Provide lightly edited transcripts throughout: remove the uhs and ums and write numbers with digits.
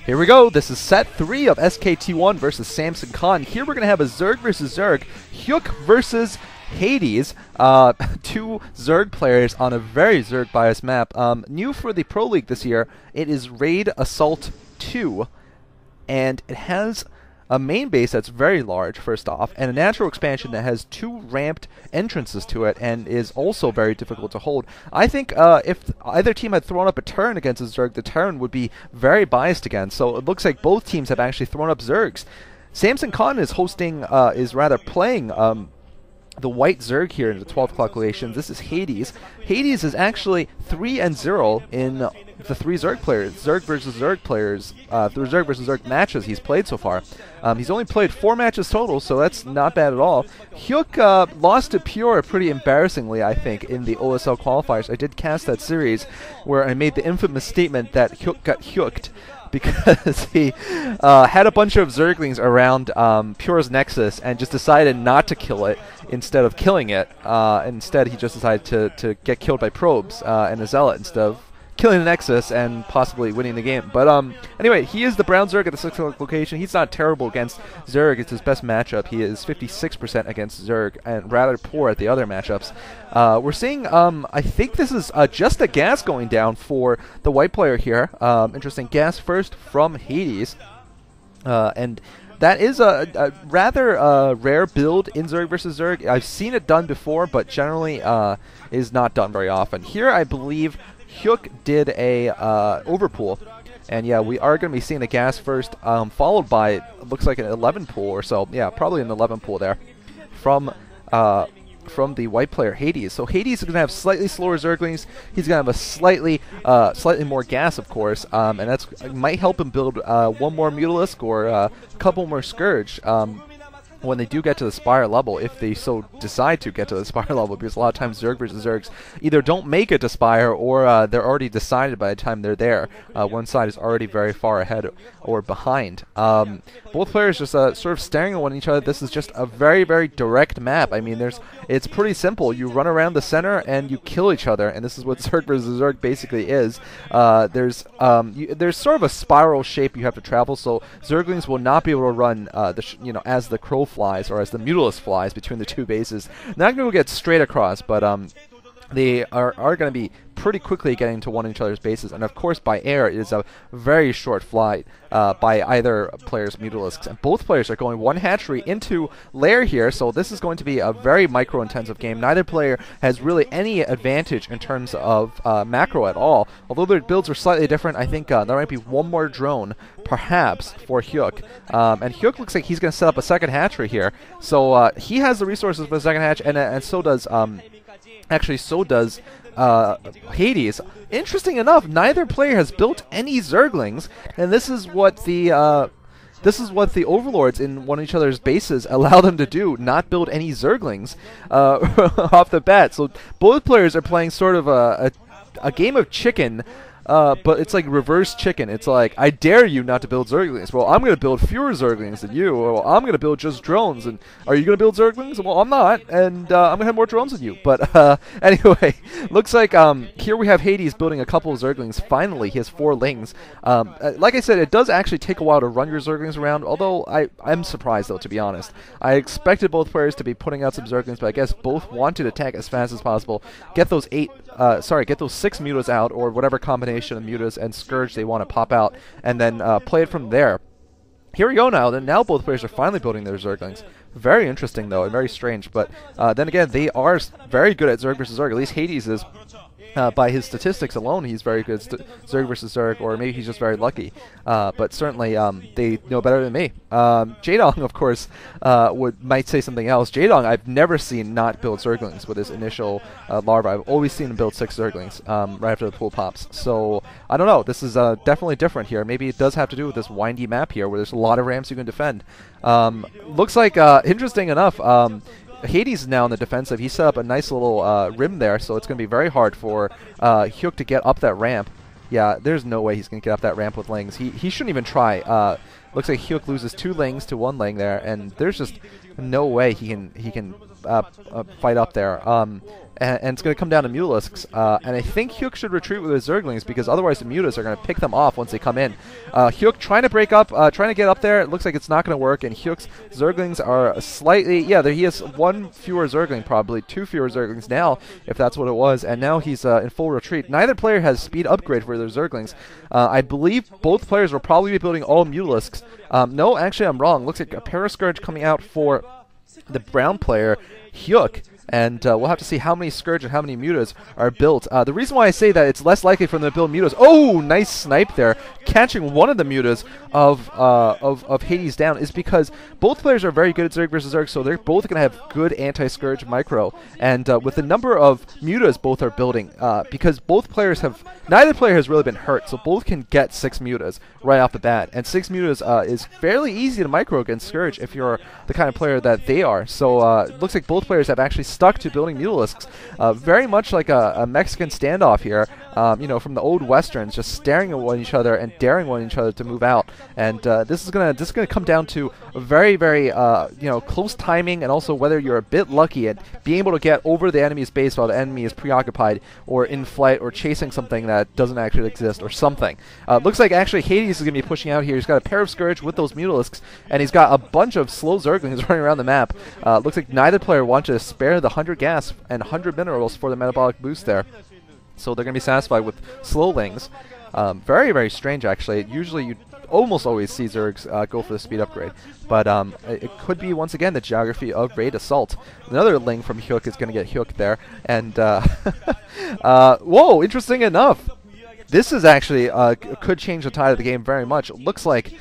Here we go. This is set 3 of SKT1 versus S.Khan. Here we're going to have a Zerg versus Zerg, Hyuk versus Hades. Two Zerg players on a very Zerg-biased map. New for the Pro League this year, it is Raid Assault 2, and it has a main base that's very large, first off, and a natural expansion that has 2 ramped entrances to it and is also very difficult to hold. I think if either team had thrown up a turn against a Zerg, the turn would be very biased against, so it looks like both teams have actually thrown up Zergs. S.Khan is hosting, playing the white Zerg here in the 12th calculations. This is Hades. Hades is actually 3-0 in the 3 Zerg players, Zerg versus Zerg players, through Zerg versus Zerg matches he's played so far. He's only played 4 matches total, so that's not bad at all. Hyuk lost to Pure pretty embarrassingly, I think, in the OSL qualifiers. I did cast that series where I made the infamous statement that Hyuk got Hyuked, because he had a bunch of Zerglings around Pure's Nexus and just decided not to kill it instead of killing it. Instead, he just decided to get killed by probes and a Zealot instead of killing the Nexus and possibly winning the game. But anyway, he is the brown Zerg at the 6th location. He's not terrible against Zerg. It's his best matchup. He is 56% against Zerg and rather poor at the other matchups. We're seeing, I think this is just a gas going down for the white player here. Interesting. Gas first from Hades. And that is a rather rare build in Zerg versus Zerg. I've seen it done before, but generally is not done very often. Here, I believe Hyuk did a overpool, and yeah, we are going to be seeing the gas first, followed by, looks like an 11 pool or so. Yeah, probably an 11 pool there from the white player Hades. So Hades is going to have slightly slower Zerglings. He's going to have a slightly more gas, of course, and that's might help him build one more Mutalisk or a couple more Scourge. When they do get to the Spire level, if they so decide to get to the Spire level, because a lot of times Zerg versus Zergs either don't make it to Spire or they're already decided by the time they're there. One side is already very far ahead or behind. Both players just sort of staring at one each other. This is just a very, very direct map. I mean, it's pretty simple. You run around the center and you kill each other, and this is what Zerg versus Zerg basically is. There's sort of a spiral shape you have to travel, so Zerglings will not be able to run as the crow flies or as the Mutalisk flies between the 2 bases. They're not going to get straight across, but they are going to be pretty quickly getting to one of each other's bases, and of course by air it is a very short flight by either player's Mutalisks, and both players are going 1 hatchery into lair here, so this is going to be a very micro-intensive game. Neither player has really any advantage in terms of macro at all. Although their builds are slightly different, I think there might be one more drone perhaps for Hyuk, and Hyuk looks like he's going to set up a 2nd hatchery here, so he has the resources for the 2nd hatch, and so does Hades. Interesting enough, neither player has built any Zerglings, and this is what the overlords in one of each other's bases allow them to do, not build any Zerglings off the bat. So both players are playing sort of a game of chicken, but it's like reverse chicken. It's like, I dare you not to build Zerglings. Well, I'm going to build fewer Zerglings than you. Well, I'm going to build just drones. And are you going to build Zerglings? Well, I'm not. And I'm going to have more drones than you. But anyway, looks like here we have Hades building a couple of Zerglings. Finally, he has 4 Lings. Like I said, it does actually take a while to run your Zerglings around, although I'm surprised, though, to be honest. I expected both players to be putting out some Zerglings, but I guess both want to attack as fast as possible. Get those 6 Mutas out, or whatever combination of Mutas and Scourge they want to pop out, and then play it from there. Here we go now. Now both players are finally building their Zerglings. Very interesting, though, and very strange. But then again, they are very good at Zerg versus Zerg. At least Hades is. By his statistics alone, he's very good Zerg versus Zerg, or maybe he's just very lucky. But certainly, they know better than me. Jaedong, of course, might say something else. Jaedong, I've never seen not build Zerglings with his initial larva. I've always seen him build 6 Zerglings right after the pool pops. So, I don't know. This is definitely different here. Maybe it does have to do with this windy map here, where there's a lot of ramps you can defend. Looks like, interesting enough, Hades is now in the defensive. He set up a nice little rim there, so it's going to be very hard for Hyuk to get up that ramp. Yeah, there's no way he's going to get up that ramp with Lings. He shouldn't even try. Looks like Hyuk loses 2 lanes to 1 lane there, and there's just no way he can fight up there. And it's going to come down to Mulisks, and I think Hyuk should retreat with his Zerglings because otherwise the Mutas are going to pick them off once they come in. Hyuk trying to break up, trying to get up there. It looks like it's not going to work, and Hyuk's Zerglings are slightly, yeah, he has 1 fewer Zergling, probably 2 fewer Zerglings now, if that's what it was, and now he's in full retreat. Neither player has speed upgrade for their Zerglings. I believe both players will probably be building all Mulisks. No, actually I'm wrong. Looks like a Parascourge coming out for the brown player, Hyuk. And we'll have to see how many Scourge and how many Mutas are built. The reason why I say that it's less likely for them to build Mutas... Oh, nice snipe there. Catching one of the Mutas of Hades down is because both players are very good at Zerg versus Zerg, so they're both going to have good anti-Scourge micro. And with the number of Mutas both are building, because both players have... Neither player has really been hurt, so both can get 6 Mutas right off the bat. And 6 Mutas is fairly easy to micro against Scourge if you're the kind of player that they are. So it looks like both players have actually stuck to building Mulisks, very much like a Mexican standoff here, you know, from the old westerns, just staring at one each other and daring one each other to move out. And this is gonna come down to a very, very you know, close timing, and also whether you're a bit lucky at being able to get over the enemy's base while the enemy is preoccupied or in flight or chasing something that doesn't actually exist or something. Looks like actually Hades is gonna be pushing out here. He's got a pair of Scourge with those Mulisks, and he's got a bunch of slow Zerglings running around the map. Looks like neither player wants to spare the 100 gas and 100 minerals for the metabolic boost there. So they're going to be satisfied with slowlings. Very, very strange, actually. Usually you almost always see Zergs go for the speed upgrade. But it could be, once again, the geography of Raid Assault. Another Ling from Hyuk is going to get Hyuk there. And, whoa, interesting enough. This is actually could change the tide of the game very much. It looks like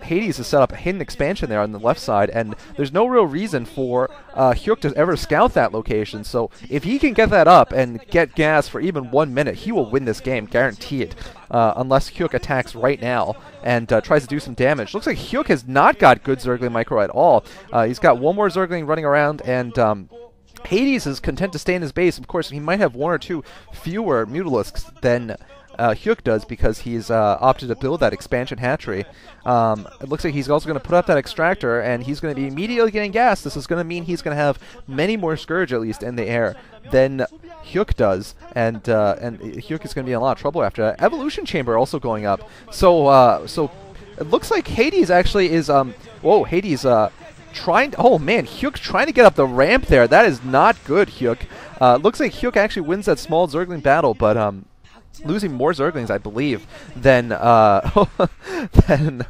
Hades has set up a hidden expansion there on the left side, and there's no real reason for Hyuk to ever scout that location. So if he can get that up and get gas for even 1 minute, he will win this game, guaranteed. Unless Hyuk attacks right now and tries to do some damage. Looks like Hyuk has not got good Zergling micro at all. He's got 1 more Zergling running around, and Hades is content to stay in his base. Of course, he might have 1 or 2 fewer Mutalisks than Hyuk does, because he's opted to build that expansion hatchery. It looks like he's also going to put up that extractor, and he's going to be immediately getting gas. This is going to mean he's going to have many more Scourge, at least, in the air than Hyuk does, and Hyuk is going to be in a lot of trouble after that. Evolution Chamber also going up. So so it looks like Hades actually is... whoa, Hades... trying to, oh man, Hyuk trying to get up the ramp there. That is not good, Hyuk. Looks like Hyuk actually wins that small Zergling battle, but losing more Zerglings, I believe, than than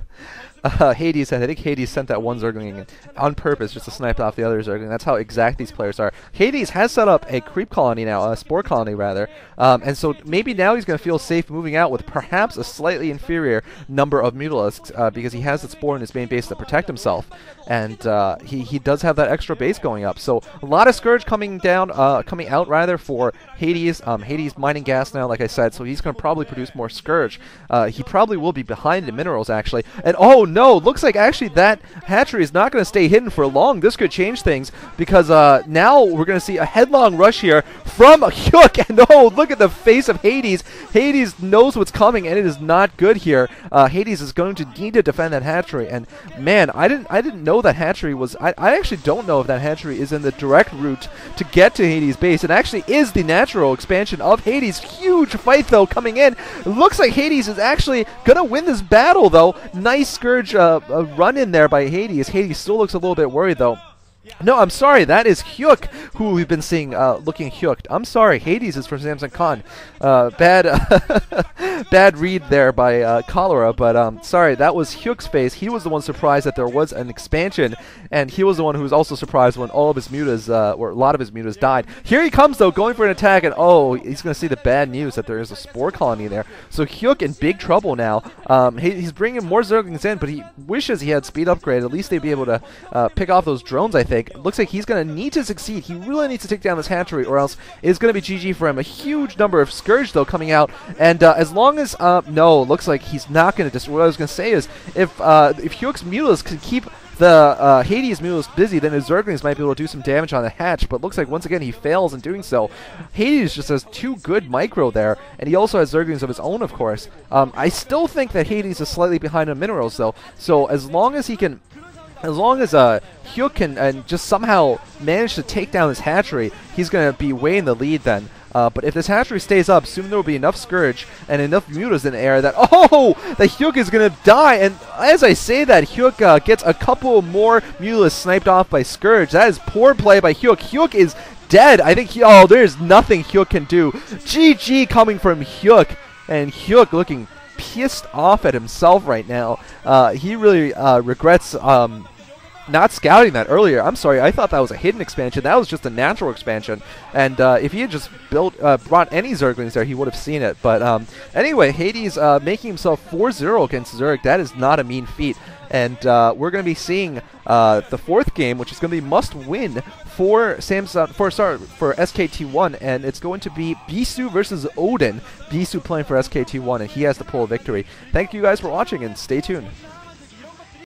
Hades. I think Hades sent that 1 Zergling on purpose just to snipe off the other Zergling. That's how exact these players are. Hades has set up a creep colony now, a spore colony rather, and so maybe now he's going to feel safe moving out with perhaps a slightly inferior number of Mutalisks, because he has the spore in his main base to protect himself, and he does have that extra base going up. So a lot of Scourge coming out rather for Hades. Hades mining gas now, like I said, so he's going to probably produce more Scourge. He probably will be behind in minerals actually, and oh no, looks like actually that hatchery is not going to stay hidden for long. This could change things, because now we're going to see a headlong rush here from Hyuk, and oh, look at the face of Hades. Hades knows what's coming, and it is not good here. Hades is going to need to defend that hatchery, and man, I didn't know that hatchery was... I actually don't know if that hatchery is in the direct route to get to Hades' base. It actually is the natural expansion of Hades. Huge fight, though, coming in. It looks like Hades is actually going to win this battle, though. Nice Scourge run in there by Hades. Hades still looks a little bit worried, though. No, I'm sorry. That is Hyuk, who we've been seeing looking Hyuked. I'm sorry. Hades is from S.Khan. Bad read there by Cholera, but sorry, that was Hyuk's face. He was the one surprised that there was an expansion, and he was the one who was also surprised when all of his mutas, or a lot of his mutas, died. Here he comes, though, going for an attack, and oh, he's going to see the bad news that there is a spore colony there. So Hyuk in big trouble now. He's bringing more Zerglings in, but he wishes he had speed upgrade. At least they'd be able to pick off those drones, I think. mistake. It looks like he's going to need to succeed. He really needs to take down this hatchery, or else it's going to be GG for him. A huge number of Scourge, though, coming out. And as long as... no, looks like he's not going to... What I was going to say is, if Hyuk's Mutalisk can keep the Hades Mutalisk busy, then his Zerglings might be able to do some damage on the hatch, but looks like once again he fails in doing so. Hades just has 2 good micro there, and he also has Zerglings of his own, of course. I still think that Hades is slightly behind on minerals, though, so as long as he can... As long as Hyuk can just somehow manage to take down this hatchery, he's going to be way in the lead then. But if this hatchery stays up, soon there will be enough Scourge and enough Mutas in the air that, the Hyuk is going to die. And as I say that, Hyuk gets a couple more Mutas sniped off by Scourge. That is poor play by Hyuk. Hyuk is dead. I think, there's nothing Hyuk can do. GG coming from Hyuk. And Hyuk looking pissed off at himself right now. He really regrets not scouting that earlier. I'm sorry, I thought that was a hidden expansion. That was just a natural expansion. And if he had just brought any Zerglings there, he would have seen it. But anyway, Hades making himself 4-0 against Zerg. That is not a mean feat. And we're going to be seeing the 4th game, which is going to be must-win for SKT1, and it's going to be Bisu versus Odin. Bisu playing for SKT1, and he has to pull a victory. Thank you guys for watching, and stay tuned.